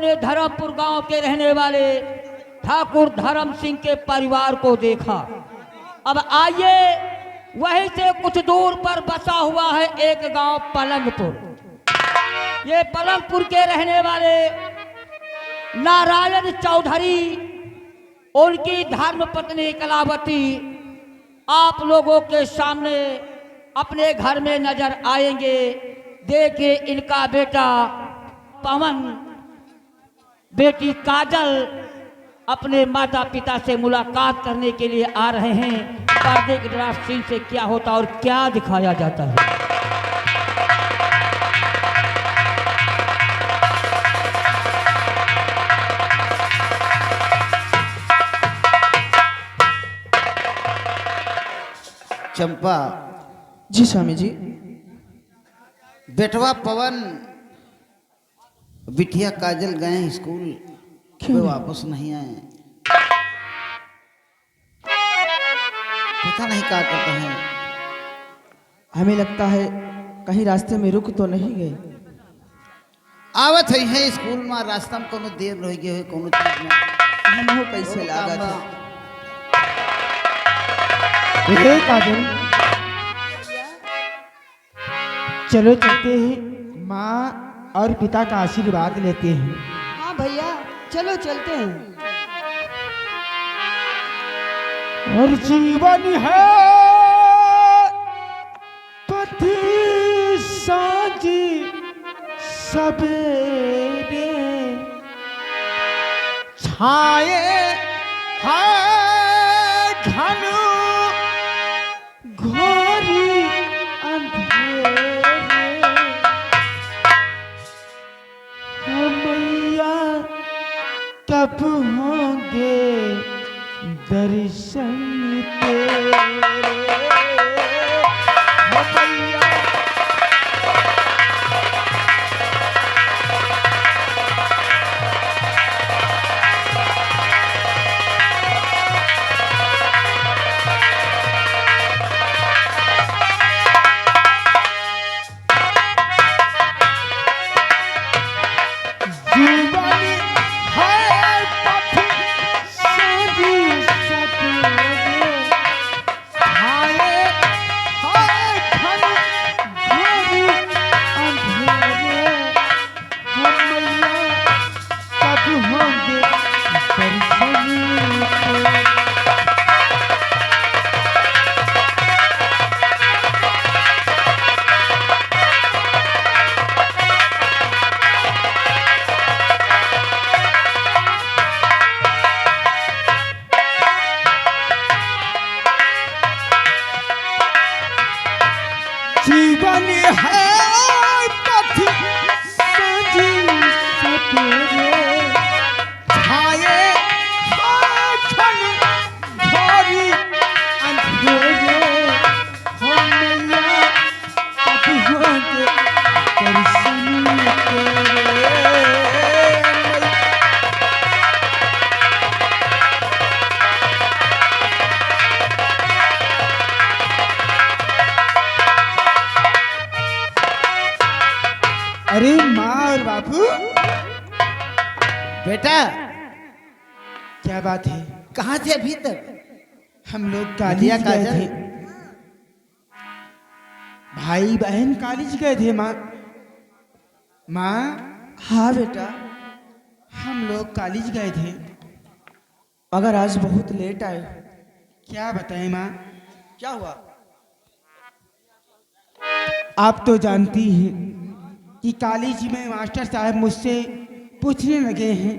अपने धर्मपुर गांव के रहने वाले ठाकुर धर्म सिंह के परिवार को देखा। अब आइए, वहीं से कुछ दूर पर बसा हुआ है एक गांव पलंगपुर। ये पलंगपुर के रहने वाले नारायण चौधरी, उनकी धर्म पत्नी कलावती आप लोगों के सामने अपने घर में नजर आएंगे। देखिए, इनका बेटा पवन, बेटी काजल अपने माता पिता से मुलाकात करने के लिए आ रहे हैं। पर्दे के ड्राफ्ट सीन से क्या होता और क्या दिखाया जाता है। चंपा जी स्वामी जी। बेटवा पवन बिटिया काजल गए स्कूल, वे वापस नहीं आए। पता नहीं क्या करते हैं। हमें लगता है कहीं रास्ते में रुक तो नहीं गए। आवत है स्कूल में, रास्ता में कोनो देर रह गए, कोनो चीज में हम हो कैसे लागत है। ए काजल, चलो चलते हैं, माँ और पिता का आशीर्वाद लेते हैं। हाँ भैया, चलो चलते हैं। और जीवन है पति साजी सबेरे, छाए है घनु घोरी अंधेरे। मैया कब होंगे दर्शन तेरे। मैया जीवन है पथि सजी सपेरे, छाए हाथन घोरी अंधेरे। मैया कब होंगे दर्शन तेरे। अरे माँ और बापू, बेटा क्या बात है? कहाँ थे अभी तक? हम लोग कॉलेज गए थे, भाई बहन कॉलेज गए थे। माँ माँ। हाँ बेटा, हम लोग कॉलेज गए थे मगर आज बहुत लेट आए। क्या बताएं माँ, क्या हुआ? आप तो जानती हैं कि कॉलेज में मास्टर साहब मुझसे पूछने लगे हैं,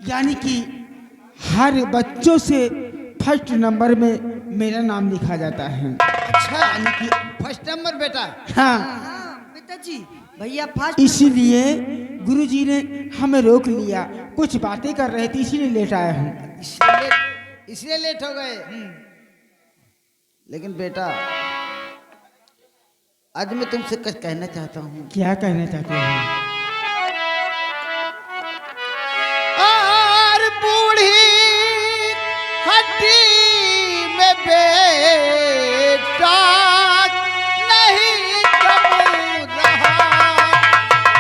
यानी कि हर बच्चों से फर्स्ट नंबर में मेरा नाम लिखा जाता है। अच्छा, यानी कि फर्स्ट नंबर बेटा। हाँ, हाँ पिताजी, भैया फास्ट। इसीलिए गुरुजी ने हमें रोक लिया, कुछ बातें कर रहे थे, इसीलिए लेट आया हूँ। इसलिए लेट हो गए। लेकिन बेटा, आज मैं तुमसे कुछ कहना चाहता हूँ। क्या कहना चाहते हैं? और बूढ़ी हड्डी में बेटा नहीं कबू रहा।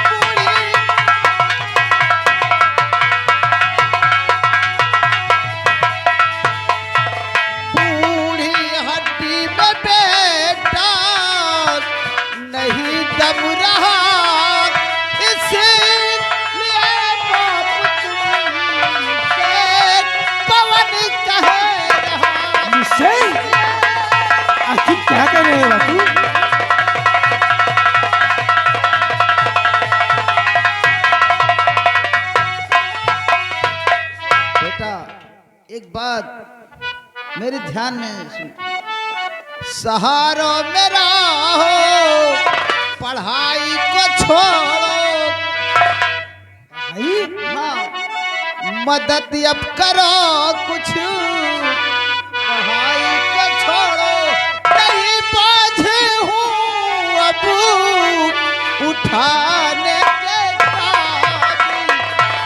बूढ़ी एक बात मेरे ध्यान में सुन। सहारा मेरा हो, पढ़ाई को छोड़ो। हाँ, मदद अब करो कुछ, पढ़ाई को छोड़ो। नहीं बाझे हूँ अब उठाने के काबिल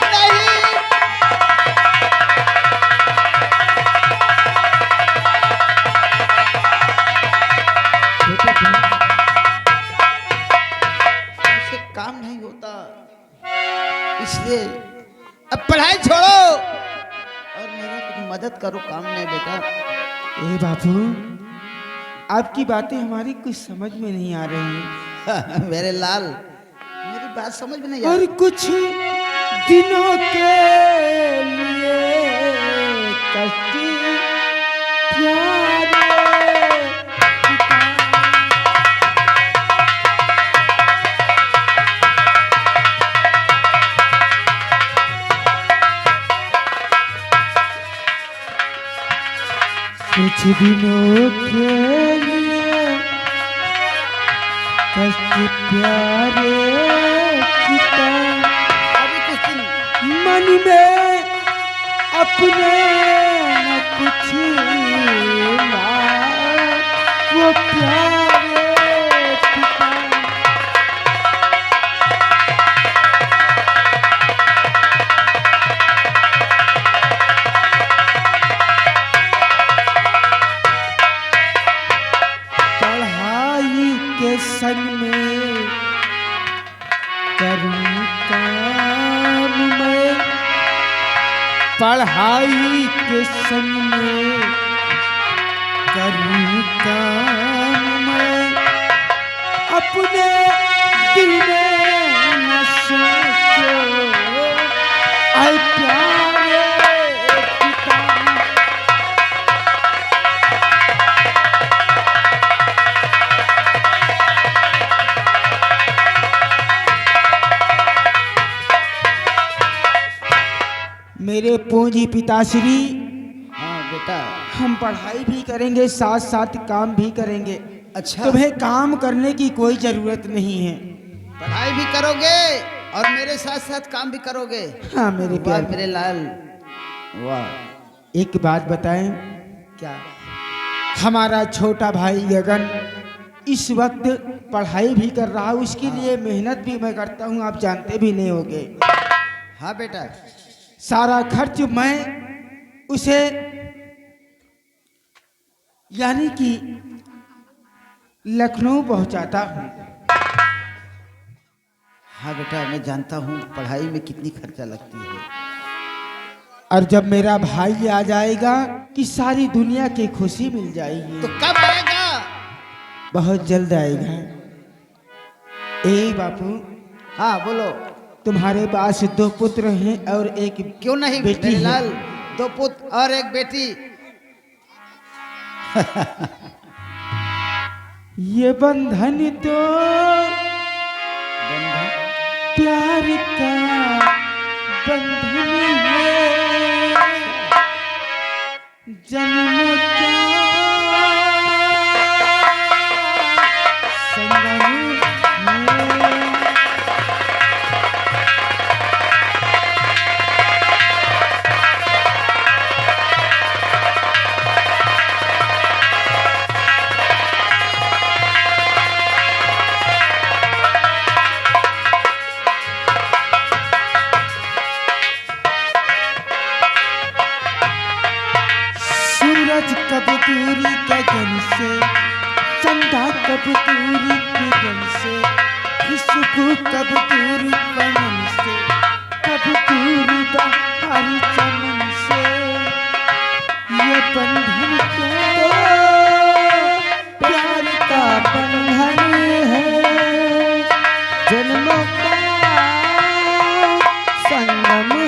नहीं। मुझसे काम नहीं होता, इसलिए अब पढ़ाई छोड़ो और मेरी कुछ मदद करो। काम नहीं बेटा। ए बाबू, आपकी बातें हमारी कुछ समझ में नहीं आ रही। मेरे लाल, मेरी बात समझ में नहीं आ और रही। कुछ दिनों के लिए कष्ट प्यारे पिता। कुछ दिनों के लिए कष्ट प्यारे पिता। अभी कुछ दिन मन में अपने न कुछ ला, वो प्यारे पिता। पढ़ाई के संग में करूं काम में, पढ़ाई के संग में करूं काम में। अपने दिल में न सोचो ऐ प्यारे पिता। मेरे पूंजी पिताश्री, हाँ बेटा। हम पढ़ाई भी करेंगे, साथ साथ काम भी करेंगे। अच्छा, तुम्हें काम करने की कोई जरूरत नहीं है। पढ़ाई भी करोगे और मेरे साथ साथ काम भी करोगे। हाँ मेरे वाह प्यार। मेरे लाल, वाह। एक बात बताएं, क्या? हमारा छोटा भाई गगन इस वक्त पढ़ाई भी कर रहा है, उसके लिए मेहनत भी मैं करता हूँ, आप जानते भी नहीं होंगे। हाँ बेटा। सारा खर्च मैं उसे यानी कि लखनऊ पहुंचाता हूँ। हाँ बेटा, मैं जानता हूँ पढ़ाई में कितनी खर्चा लगती है। और जब मेरा भाई आ जाएगा कि सारी दुनिया की खुशी मिल जाएगी। तो कब आएगा? बहुत जल्द आएगा। ए बापू, हाँ बोलो। तुम्हारे पास 2 पुत्र हैं और एक क्यों नहीं बेटी मेरे है। लाल, 2 पुत्र और एक बेटी। ये बंधन तो प्यार का बंधन है, जन्म का संगम है। सूरज कब दूरी गगन से, चंदा कब दूरी गगन से, खुशबू कब दूरी पवन से, कब दूरी बाहर चमन से। ये बंधन तो प्यार का बंधन है, जन्मों का संगम है।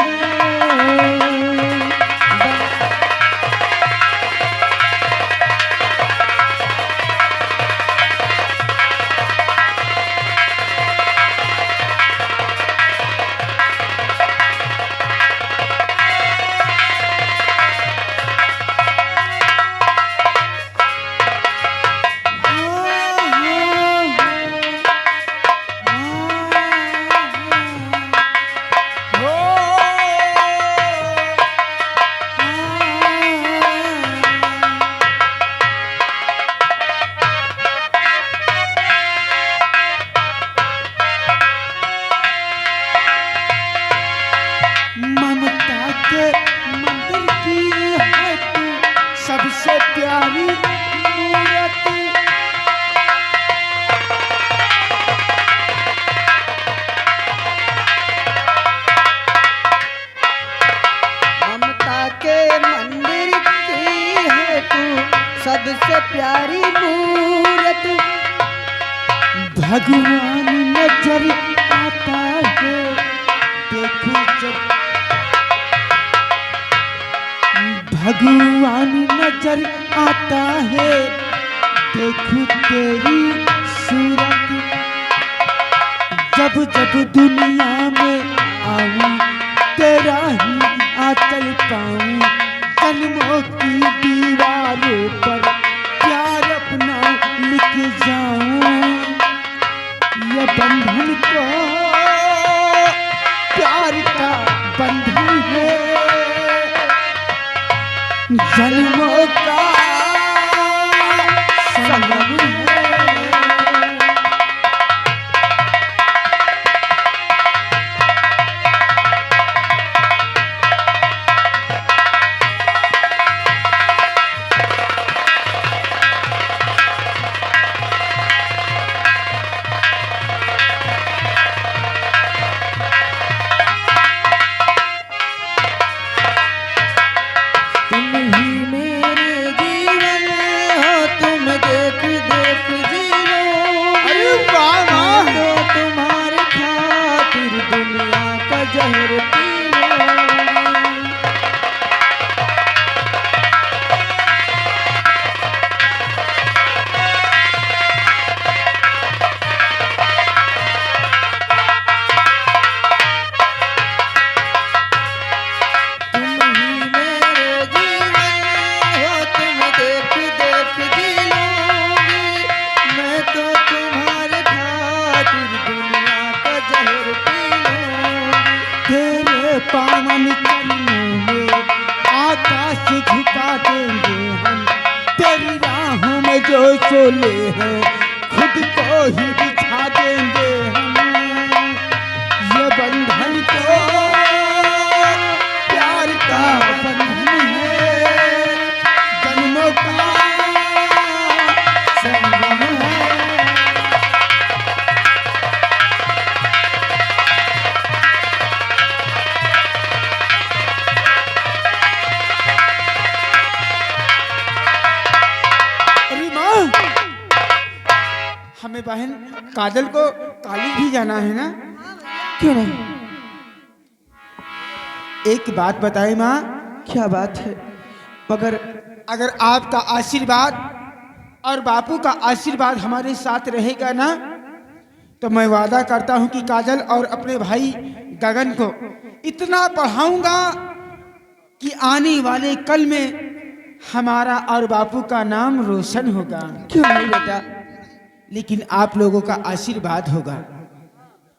के मंदिर की है तू सबसे प्यारी मूरत। ममता के मंदिर की है तू सबसे प्यारी मूरत। भगवान नजर आता है देखो जब, भगवान नजर आता है देखो तेरी सूरत। जब जब दुनिया में आऊं तेरा ही आंचल पाऊं, जन्मों की दीवारों पर प्यार अपना लिख जाऊं। ये बंधन को प्यार का बंधन है, जन्मों का संगम है। पावन चरणों में आकाश झुका देंगे हम, तेरी राहों में जो चोले हैं खुद को ही बिछा देंगे हम। ये बंधन तो प्यार का बंधन है, जन्मों का संगम है। हमें बहन काजल को कॉलेज भी जाना है ना? क्यों नहीं? एक बात बताए माँ। क्या बात है? मगर अगर आपका आशीर्वाद और बापू का आशीर्वाद हमारे साथ रहेगा ना, तो मैं वादा करता हूँ कि काजल और अपने भाई गगन को इतना पढ़ाऊंगा कि आने वाले कल में हमारा और बापू का नाम रोशन होगा। क्यों नहीं बेटा? लेकिन आप लोगों का आशीर्वाद होगा।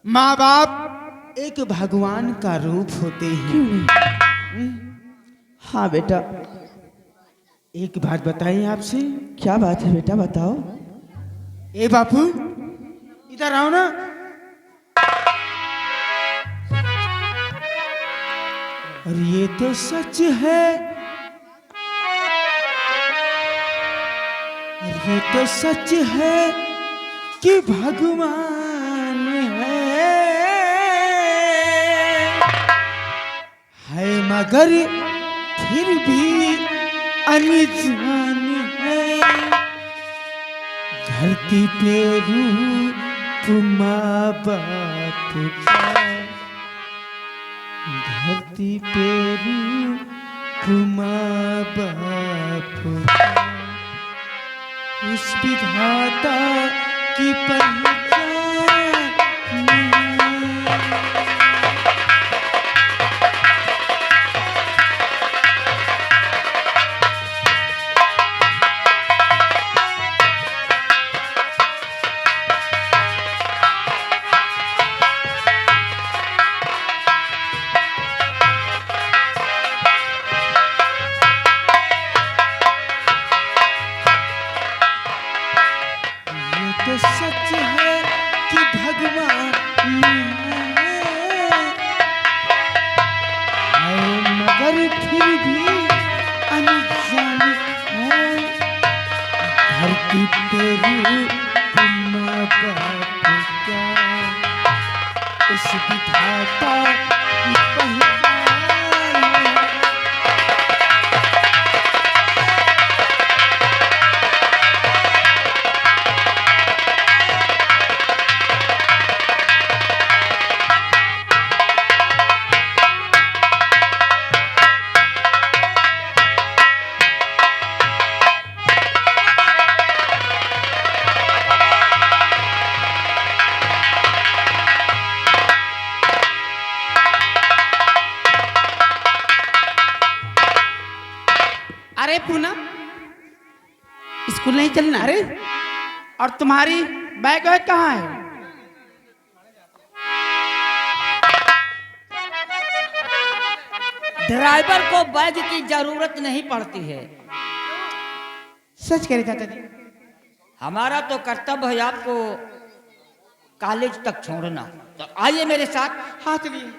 माँ बाप एक भगवान का रूप होते हैं। हाँ बेटा। एक बात बताइए आपसे। क्या बात है बेटा, बताओ। ए बापू इधर आओ ना। और ये तो सच है, और ये तो सच है कि भगवान है मगर फिर भी अनजान है। धरती पे रूप माँ बाप का, धरती पे रूप माँ बाप का, उस विधाता की पहचान। ये तो सच है पर फिर भी अनजानी हूँ। धरती तेरी तुम माँ बाप क्या, इस विधाता की पहचान है। अरे पूनम, स्कूल नहीं चलना? अरे और तुम्हारी बैग वैग कहाँ है? ड्राइवर को बैग की जरूरत नहीं पड़ती है। सच कह रहे चाचा जी। हमारा तो कर्तव्य है आपको कॉलेज तक छोड़ना। तो आइए मेरे साथ। हाँ चलिए।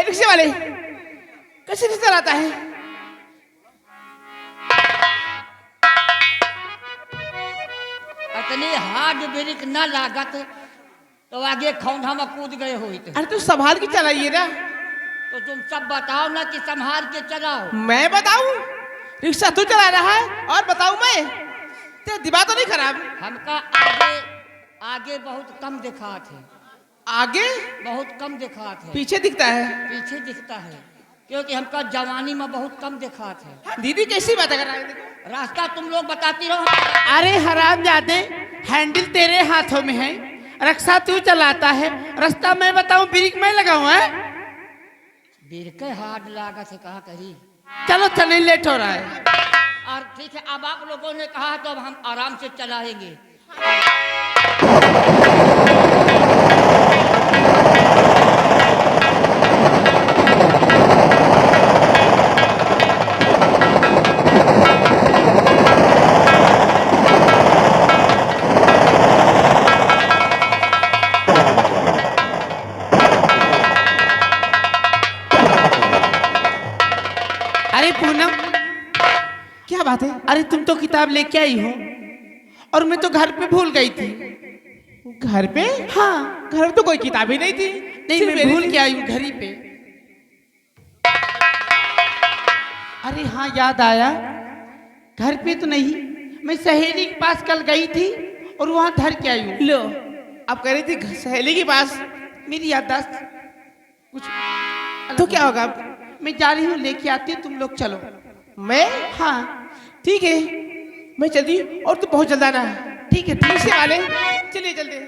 रिक्शे वाले कैसे रिक्शा चलाता है? इतनी हार्ड ब्रेक न लागत तो आगे खौंधा में कूद गए हो। अरे तो संभाल के चलाइए ना। तो तुम सब बताओ ना कि संभाल के चलाओ। मैं बताऊं? रिक्शा तू चला रहा है और बताऊं मैं? तेरा दिमाग तो नहीं खराब? हमका आगे आगे बहुत कम दिखा थे। आगे बहुत कम दिखा थे। पीछे दिखता है। पीछे दिखता है क्योंकि हमका जवानी में बहुत कम दिखा थे। दीदी कैसी बात कर रहा है? रास्ता तुम लोग बताती रहो। अरे हरामजादे, हैंडल तेरे हाथों में है, रिक्शा तू चलाता है, रास्ता मैं बताऊं, ब्रेक मैं लगाऊं? है ब्रेक हार्ड लागत है कहा करी। चलो चलने लेट हो रहा है। और ठीक है, अब आप लोगों ने कहा तो अब हम आराम से चलाएंगे। अरे पूनम, क्या बात है? अरे तुम तो किताब लेके आई हो और मैं तो घर पे भूल गई थी। घर पे? हाँ, घर में तो कोई किताब ही नहीं थी। नहीं, मैं भूल के आई हूँ घर ही पे। अरे हाँ, याद आया, घर पे तो नहीं, मैं सहेली के पास कल गई थी और वहां धर के आई हूँ। लो, अब कह रही थी सहेली के पास, मेरी याददाश्त कुछ तो क्या होगा? मैं जा रही हूँ, लेके आती हूँ, तुम लोग चलो। मैं? हाँ ठीक है, मैं जल्दी, और तो बहुत जल्द आना है। ठीक है, ठीक से वाले, चलिए जल्दी।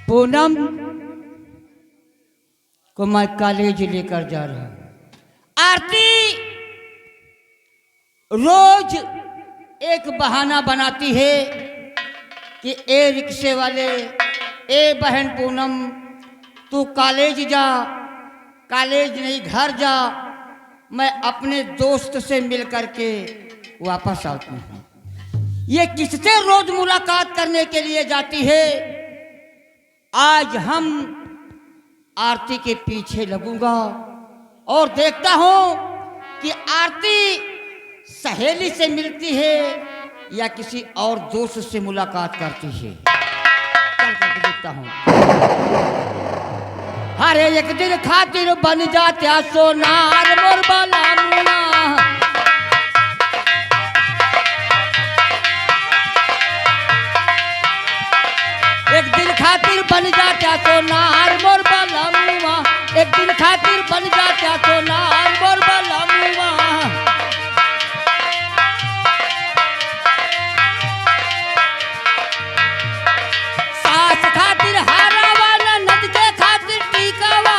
पूनम को मैं कॉलेज लेकर जा रहा हूं। आरती रोज एक बहाना बनाती है कि ए रिक्शे वाले, ए बहन पूनम, तू कॉलेज जा। कॉलेज नहीं, घर जा, मैं अपने दोस्त से मिल करके वापस आती हूँ। ये किससे रोज मुलाकात करने के लिए जाती है? आज हम आरती के पीछे लगूंगा और देखता हूं कि आरती सहेली से मिलती है या किसी और दोस्त से मुलाकात करती है। चल करके देखता हूं। हरे एक दिन खातिर बन जाते सोनार मोर बाला मुना। बन जा क्या सोनार मोर बलमुआ, एक दिन खातिर बन जा क्या सोनार मोर बलमुआ। सास खातिर हारावा ननद के खातिर टीकावा,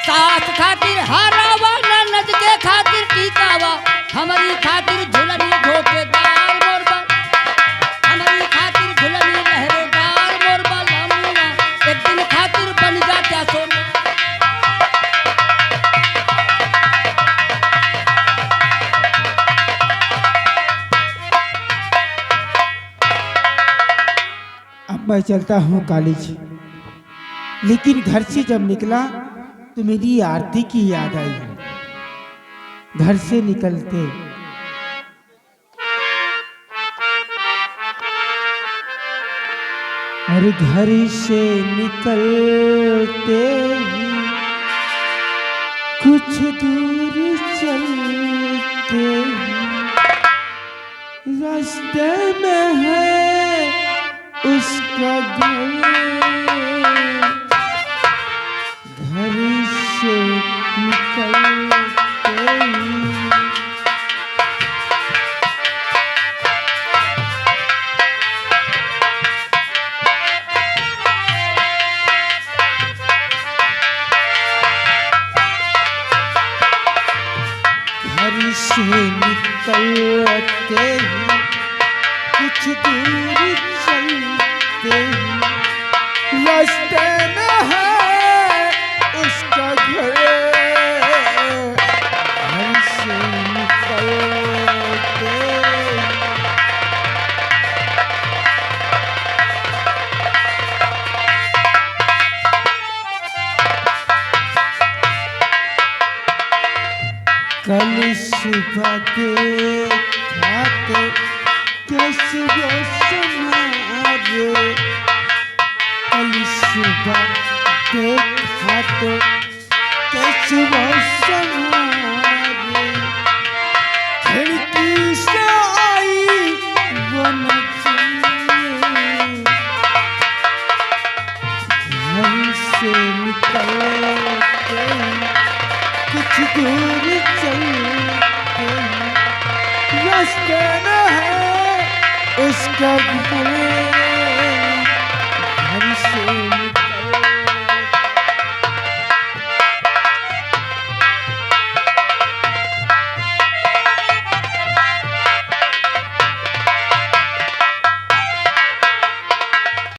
सास खातिर हारावा ननद के खातिर टीकावा, हमारी खातिर झुलनी झोंकेदार मोर बल, हमारी खातिर झुलनी लहरेदार मोर बलमुआ, एक दिन खातिर बन जा क्या सोना। अब मैं चलता हूँ काली जी, लेकिन घर से जब निकला तो मेरी आरती की याद आई। घर से निकलते और घर से निकलते ही कुछ दूर चलते ही रास्ते में है उसका घर, घर से निकलते ही घर से निकलते ही कुछ दूर चलते ही रास्ते में है उसका घर, घर से निकलते कल सुबह देखा तो कैसे समारे, कल सुबह देखा तो कैसे समारे, खिड़की से आई वो नजरें, घर से निकलते कुछ दूर चलते रास्ते में है उसका घर।